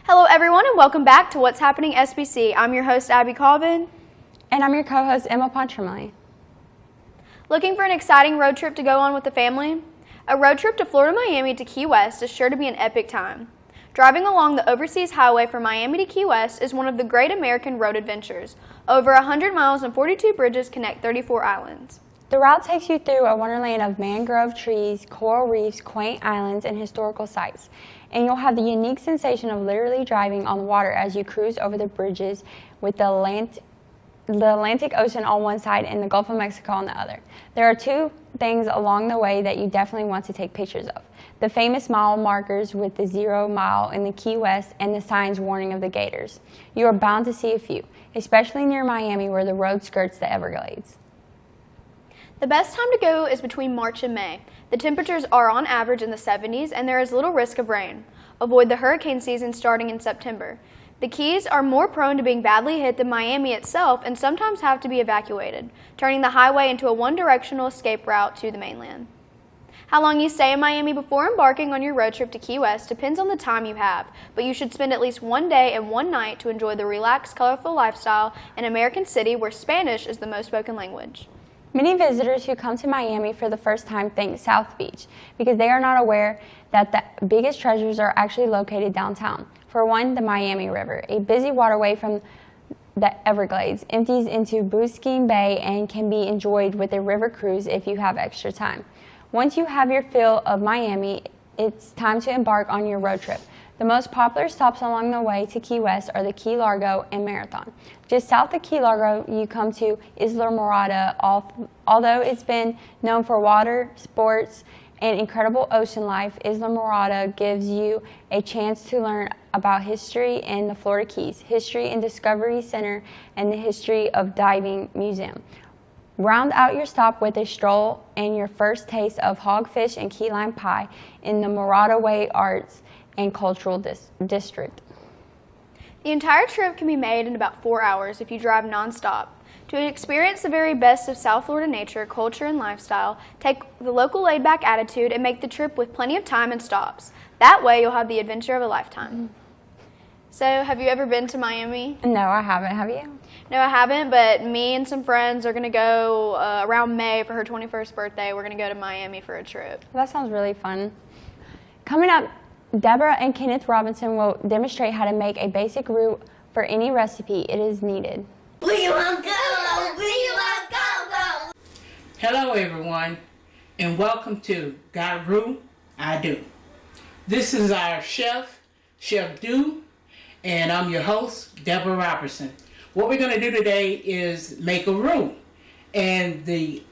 Hello everyone and welcome back to What's Happening SBC. I'm your host Abby Colvin. And I'm your co-host Emma Ponchermilly. Looking for an exciting road trip to go on with the family? A road trip to Florida, Miami to Key West is sure to be an epic time. Driving along the overseas highway from Miami to Key West is one of the great American road adventures. Over 100 miles and 42 bridges connect 34 islands. The route takes you through a wonderland of mangrove trees, coral reefs, quaint islands, and historical sites. And you'll have the unique sensation of literally driving on the water as you cruise over the bridges with the Atlantic Ocean on one side and the Gulf of Mexico on the other. There are two things along the way that you definitely want to take pictures of. The famous mile markers with the 0 mile in the Key West and the signs warning of the gators. You are bound to see a few, especially near Miami where the road skirts the Everglades. The best time to go is between March and May. The temperatures are on average in the 70s and there is little risk of rain. Avoid the hurricane season starting in September. The Keys are more prone to being badly hit than Miami itself and sometimes have to be evacuated, turning the highway into a one-directional escape route to the mainland. How long you stay in Miami before embarking on your road trip to Key West depends on the time you have, but you should spend at least one day and one night to enjoy the relaxed, colorful lifestyle in an American city where Spanish is the most spoken language. Many visitors who come to Miami for the first time think South Beach because they are not aware that the biggest treasures are actually located downtown. For one, the Miami River, a busy waterway from the Everglades, empties into Biscayne Bay and can be enjoyed with a river cruise if you have extra time. Once you have your fill of Miami, it's time to embark on your road trip. The most popular stops along the way to Key West are the Key Largo and Marathon. Just south of Key Largo, you come to Isla Morada. Although it's been known for water, sports, and incredible ocean life, Isla Morada gives you a chance to learn about history in the Florida Keys, History and Discovery Center, and the History of Diving Museum. Round out your stop with a stroll and your first taste of hogfish and key lime pie in the Morada Way Arts and Cultural District. The entire trip can be made in about 4 hours if you drive nonstop. To experience the very best of South Florida nature, culture, and lifestyle, take the local laid-back attitude and make the trip with plenty of time and stops. That way, you'll have the adventure of a lifetime. So, have you ever been to Miami? No, I haven't. Have you? No, I haven't, but me and some friends are going to go around May for her 21st birthday. We're going to go to Miami for a trip. That sounds really fun. Coming up, Deborah and Kenneth Robinson will demonstrate how to make a basic roux for any recipe it is needed. We want go, we want go. Hello everyone, and welcome to Got Roux, I Do. This is our chef, Chef Do, and I'm your host, Deborah Robertson. What we're going to do today is make a roux, and the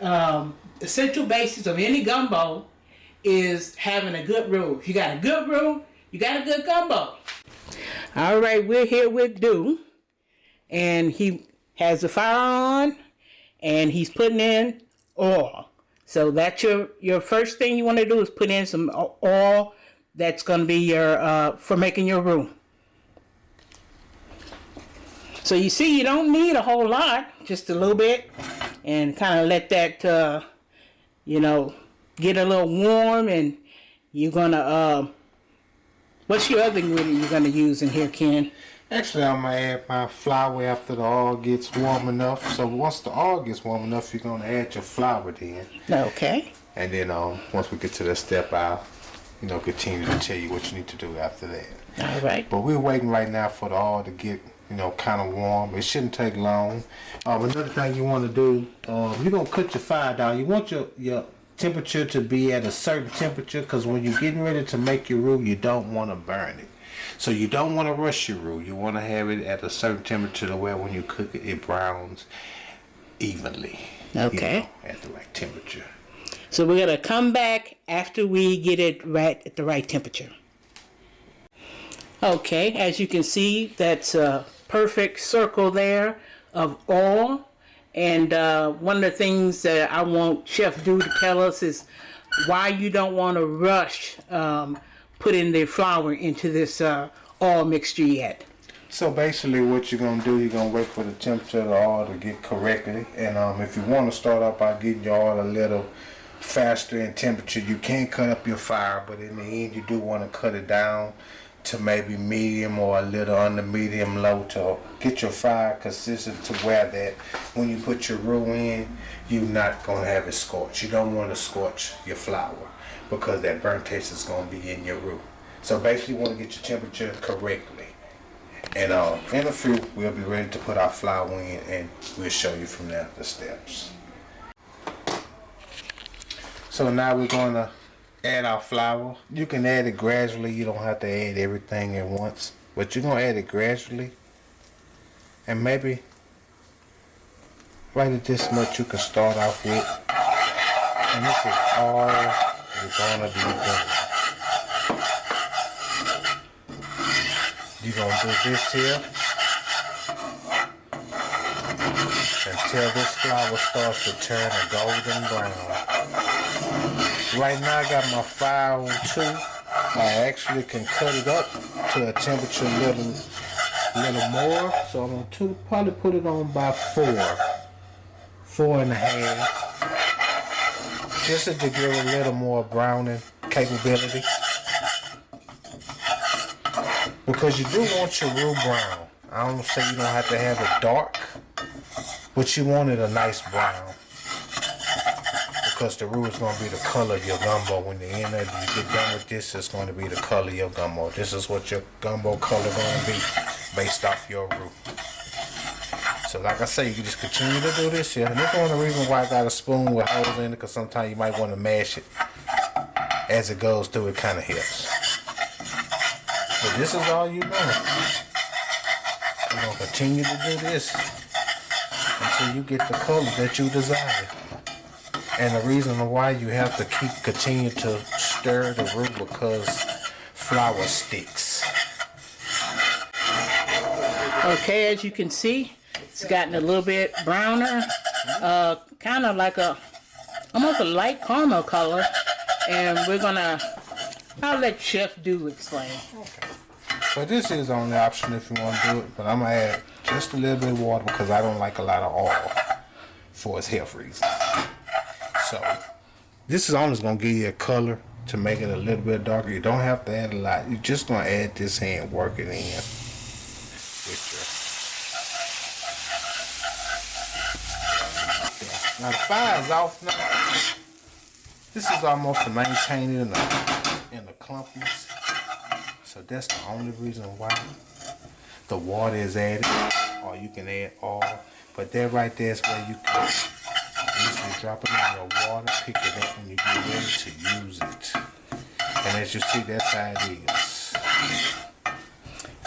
essential basis of any gumbo is having a good roux. If you got a good roux, you got a good gumbo. All right, we're here with Do, and he has the fire on, and he's putting in oil. So that's your first thing you want to do is put in some oil. That's going to be your for making your roux. So you see, you don't need a whole lot, just a little bit, and kind of let that get a little warm. And you're gonna what's your other ingredient you're gonna use in here, Ken? Actually, I'm going to add my flour after the oil gets warm enough. So once the oil gets warm enough, you're going to add your flour then. Okay. And then once we get to that step, I'll continue to tell you what you need to do after that. All right. But we're waiting right now for the oil to get, kind of warm. It shouldn't take long. Another thing you want to do, you're going to cut your fire down. You want your temperature to be at a certain temperature because when you're getting ready to make your roux, you don't want to burn it. So you don't want to rush your roux. You want to have it at a certain temperature to where when you cook it, it browns evenly. Okay. At the right temperature. So we're going to come back after we get it right at the right temperature. Okay, as you can see, that's a perfect circle there of oil. And one of the things that I want Chef Do to tell us is why you don't want to rush putting the flour into this oil mixture yet. So basically what you're going to do, you're going to wait for the temperature of the oil to get correctly. And if you want to start off by getting your oil a little faster in temperature, you can cut up your fire, but in the end you do want to cut it down to maybe medium or a little under medium low to get your fire consistent to where that when you put your roux in, you're not going to have it scorch. You don't want to scorch your flour because that burnt taste is going to be in your roux. So basically you want to get your temperature correctly. And in a few, we'll be ready to put our flour in and we'll show you from there the steps. So now we're going to add our flour. You can add it gradually. You don't have to add everything at once, but you're gonna add it gradually, and maybe right at this much you can start off with, and this is all you're gonna be doing. You're gonna do this here until this flour starts to turn a golden brown. Right now I got my fire on 2. I actually can cut it up to a temperature a little more. So I'm gonna probably put it on by 4 and a half. Just to give it a little more browning capability. Because you do want your roux brown. I don't say you don't have to have it dark, but you want it a nice brown. Because the roux is going to be the color of your gumbo. When you get done with this, it's going to be the color of your gumbo. This is what your gumbo color going to be based off your roux. So like I say, you can just continue to do this here. And this is one of the reasons why I got a spoon with holes in it, because sometimes you might want to mash it. As it goes through, it kind of helps. But this is all you're doing. You're going to continue to do this until you get the color that you desire. And the reason why you have to continue to stir the roux because flour sticks. Okay, as you can see, it's gotten a little bit browner, kind of like almost a light caramel color. And I'll let Chef Do explain. Okay. So this is only option if you want to do it, but I'm going to add just a little bit of water because I don't like a lot of oil for its health reasons. So this is only going to give you a color to make it a little bit darker. You don't have to add a lot. You're just going to add this in and work it in with your... Now the fire is off now. This is almost to maintain it in the clumpiness. So that's the only reason why the water is added. Or you can add oil. But that right there is where you can easily drop it in your water, pick it up when you get ready to use it. And as you see, that's how it is.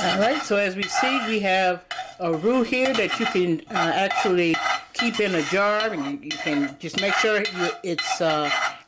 Alright, so as we see, we have a roux here that you can actually keep in a jar, and you can just make sure it's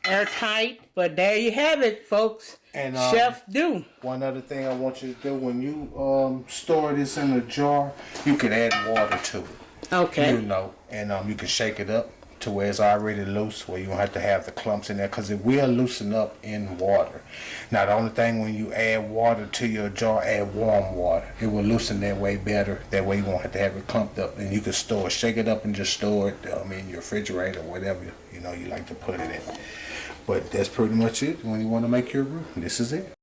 airtight. But there you have it, folks. And Chef Do. One other thing I want you to do, when you store this in a jar, you can add water to it. Okay. You know, and you can shake it up to where it's already loose, where you don't have to have the clumps in there, because it will loosen up in water. Now the only thing, when you add water to your jar, add warm water. It will loosen that way better. That way you won't have to have it clumped up, and you can store it, shake it up and just store it in your refrigerator or whatever you like to put it in. But that's pretty much it when you want to make your roux. This is it.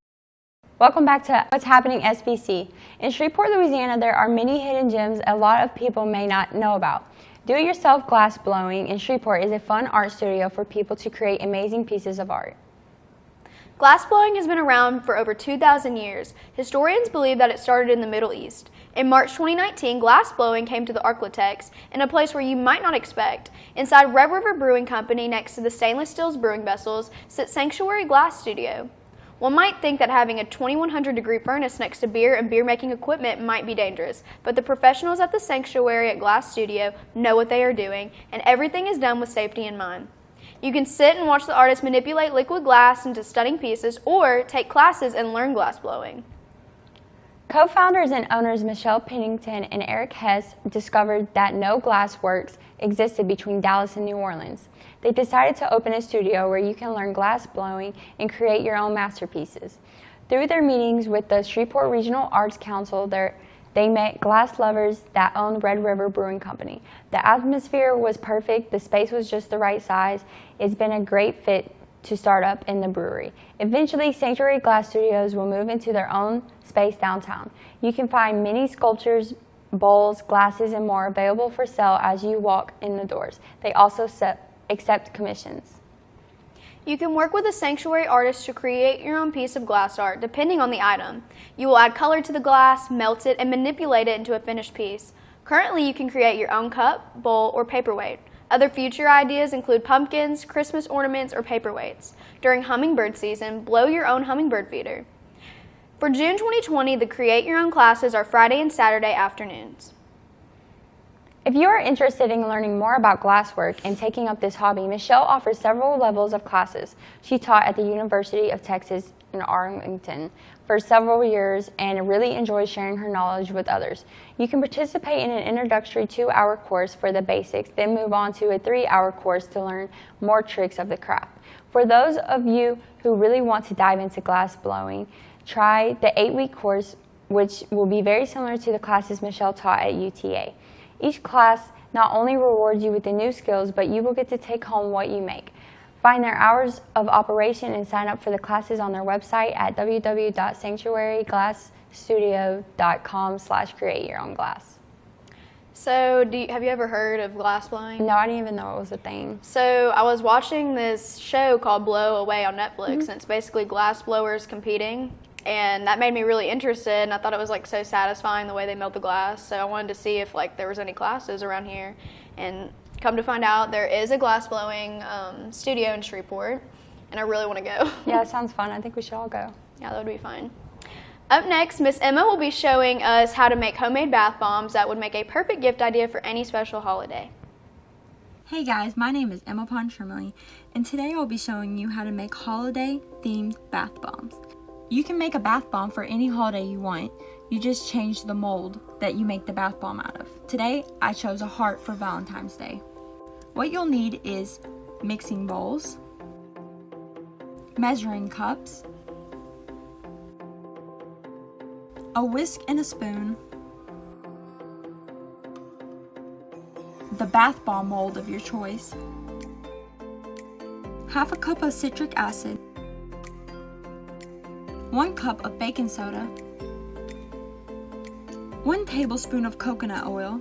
Welcome back to What's Happening SBC. In Shreveport, Louisiana, there are many hidden gems a lot of people may not know about. Do-it-yourself glass blowing in Shreveport is a fun art studio for people to create amazing pieces of art. Glass blowing has been around for over 2,000 years. Historians believe that it started in the Middle East. In March 2019, glass blowing came to the Arklatex, in a place where you might not expect. Inside Red River Brewing Company, next to the stainless steel brewing vessels, sits Sanctuary Glass Studio. One might think that having a 2100-degree furnace next to beer and beer-making equipment might be dangerous, but the professionals at the Sanctuary at Glass Studio know what they are doing, and everything is done with safety in mind. You can sit and watch the artists manipulate liquid glass into stunning pieces, or take classes and learn glass blowing. Co-founders and owners Michelle Pennington and Eric Hess discovered that no glass works existed between Dallas and New Orleans. They decided to open a studio where you can learn glass blowing and create your own masterpieces. Through their meetings with the Shreveport Regional Arts Council, they met glass lovers that own Red River Brewing Company. The atmosphere was perfect, the space was just the right size. It's been a great fit to start up in the brewery. Eventually, Sanctuary Glass Studios will move into their own space downtown. You can find many sculptures, bowls, glasses, and more available for sale as you walk in the doors. They also accept commissions. You can work with a Sanctuary artist to create your own piece of glass art, depending on the item. You will add color to the glass, melt it, and manipulate it into a finished piece. Currently, you can create your own cup, bowl, or paperweight. Other future ideas include pumpkins, Christmas ornaments, or paperweights. During hummingbird season, blow your own hummingbird feeder. For June 2020, the Create Your Own classes are Friday and Saturday afternoons. If you are interested in learning more about glasswork and taking up this hobby, Michelle offers several levels of classes. She taught at the University of Texas in Arlington for several years and really enjoys sharing her knowledge with others. You can participate in an introductory 2-hour course for the basics, then move on to a 3-hour course to learn more tricks of the craft. For those of you who really want to dive into glass blowing, try the 8-week course, which will be very similar to the classes Michelle taught at UTA. Each class not only rewards you with the new skills, but you will get to take home what you make. Find their hours of operation and sign up for the classes on their website at www.sanctuaryglassstudio.com/createyourown-glass. So, have you ever heard of glass blowing? No, I didn't even know it was a thing. So, I was watching this show called Blow Away on Netflix, and it's basically glass blowers competing. And that made me really interested, and I thought it was like so satisfying the way they melt the glass. So I wanted to see if like there was any classes around here, and come to find out there is a glass blowing studio in Shreveport, and I really want to go. Yeah, it sounds fun. I think we should all go. Yeah, that would be fun. Up next, Miss Emma will be showing us how to make homemade bath bombs that would make a perfect gift idea for any special holiday. Hey guys, my name is Emma Ponchermely, and today I'll be showing you how to make holiday-themed bath bombs. You can make a bath bomb for any holiday you want. You just change the mold that you make the bath bomb out of. Today, I chose a heart for Valentine's Day. What you'll need is mixing bowls, measuring cups, a whisk and a spoon, the bath bomb mold of your choice, half a cup of citric acid, 1 cup of baking soda, 1 tablespoon of coconut oil,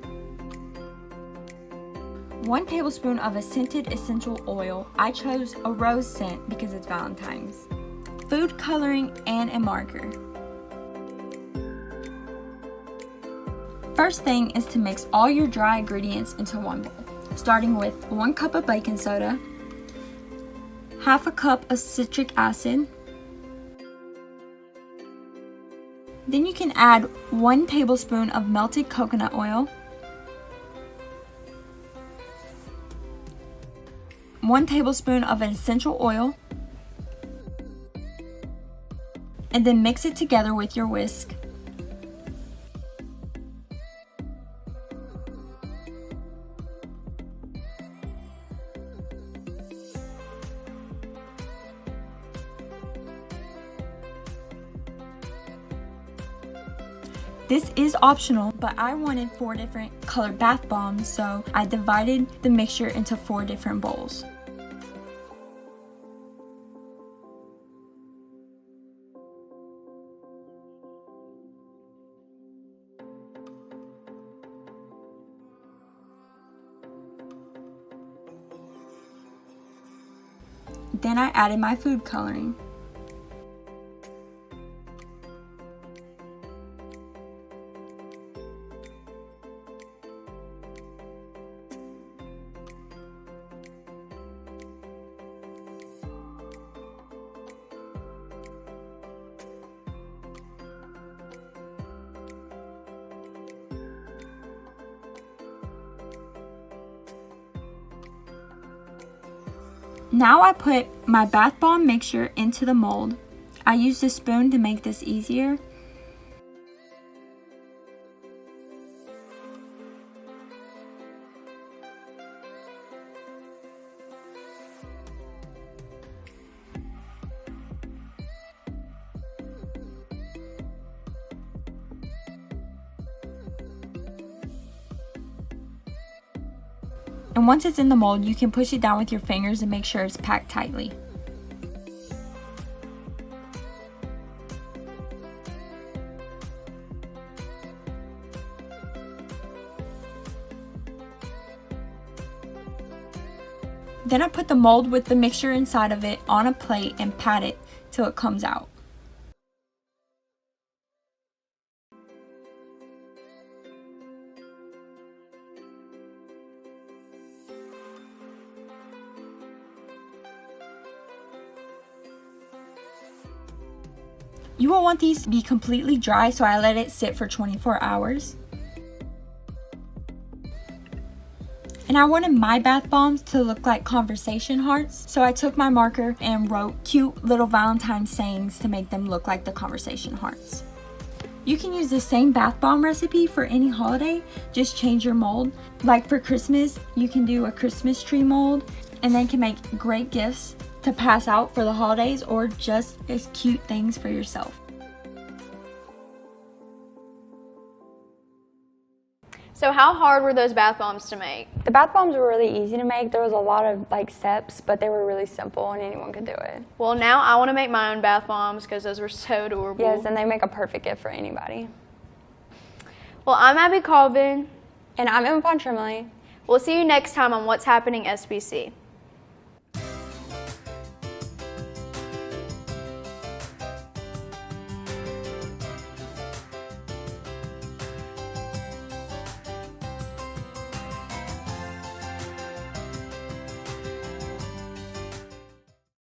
1 tablespoon of a scented essential oil. I chose a rose scent because it's Valentine's, food coloring, and a marker. First thing is to mix all your dry ingredients into one bowl, starting with 1 cup of baking soda, half a cup of citric acid. Then you can add 1 tablespoon of melted coconut oil, 1 tablespoon of an essential oil, and then mix it together with your whisk. This is optional, but I wanted 4 different colored bath bombs, so I divided the mixture into 4 different bowls. Then I added my food coloring. Now I put my bath bomb mixture into the mold. I used a spoon to make this easier. And once it's in the mold, you can push it down with your fingers and make sure it's packed tightly. Then I put the mold with the mixture inside of it on a plate and pat it till it comes out. You will want these to be completely dry, so I let it sit for 24 hours. And I wanted my bath bombs to look like conversation hearts, so I took my marker and wrote cute little Valentine sayings to make them look like the conversation hearts. You can use the same bath bomb recipe for any holiday, just change your mold. Like for Christmas, you can do a Christmas tree mold, and then can make great gifts to pass out for the holidays or just as cute things for yourself. So how hard were those bath bombs to make? The bath bombs were really easy to make. There was a lot of steps, but they were really simple and anyone could do it. Well, now I want to make my own bath bombs because those were so adorable. Yes, and they make a perfect gift for anybody. Well, I'm Abby Colvin. And I'm Emma Pond Trimley. We'll see you next time on What's Happening SBC.